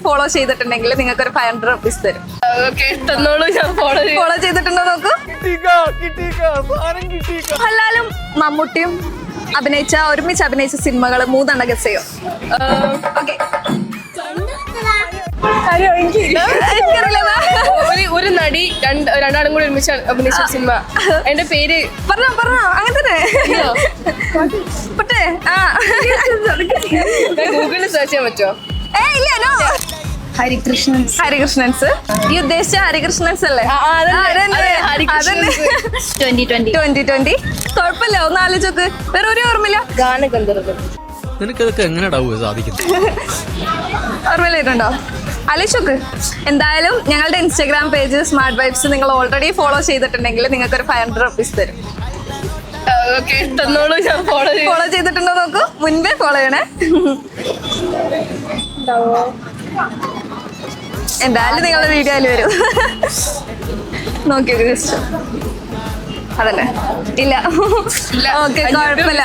Follow ചെയ്തിട്ടുണ്ടെങ്കിൽ നിങ്ങൾക്ക് ഒരു 500 rupees തരും. ഞാൻ ഫോളോ ചെയ്തിട്ടുണ്ടോ നോക്കൂ. ഹലാലും മമ്മൂട്ടിയും ഒരുമിച്ച് അഭിനയിച്ച സിനിമകൾ 3 ഗസ് ചെയ്യോ? ഓക്കെ, ഒരു നടി രണ്ടാളും കൂടി ഒരുമിച്ച് അഭിനയിച്ച സിനിമ. എന്റെ പേര് പറഞ്ഞോ അങ്ങനെ തന്നെ ഗൂഗിളിൽ സെർച്ച് ചെയ്യാൻ പറ്റുമോ? ഹരികൃഷ്ണൻസ്. ഈ ഉദ്ദേശിച്ച ഹരികൃഷ്ണൻസ് അല്ലേ? 2020. കുഴപ്പമില്ല, ഒന്ന് ആലോചിച്ചോക്ക്. വേറെ ഒരു ഓർമ്മയില്ല. നിനക്കതൊക്കെ എങ്ങനെയാ സാധിക്കുന്നത്? ഓർമ്മയിലായിട്ടുണ്ടോ? ആലോചിച്ചോക്ക്. എന്തായാലും ഞങ്ങളുടെ ഇൻസ്റ്റാഗ്രാം പേജ് സ്മാർട്ട് വൈബ്സ് നിങ്ങൾ ഓൾറെഡി ഫോളോ ചെയ്തിട്ടുണ്ടെങ്കിൽ നിങ്ങൾക്ക് ഒരു 500 rupees തരും. ഞാൻ ഫോളോ ചെയ്തിട്ടുണ്ടോ നോക്കൂ. മുൻപേ ഫോളോ ചെയ്യണേ. എന്തായാലും നിങ്ങളുടെ വീഡിയോയിൽ വരും. നോക്കിയോ ജസ്റ്റ്? അതല്ലേ? ഇല്ല. ഓക്കെ, കുഴപ്പമില്ല.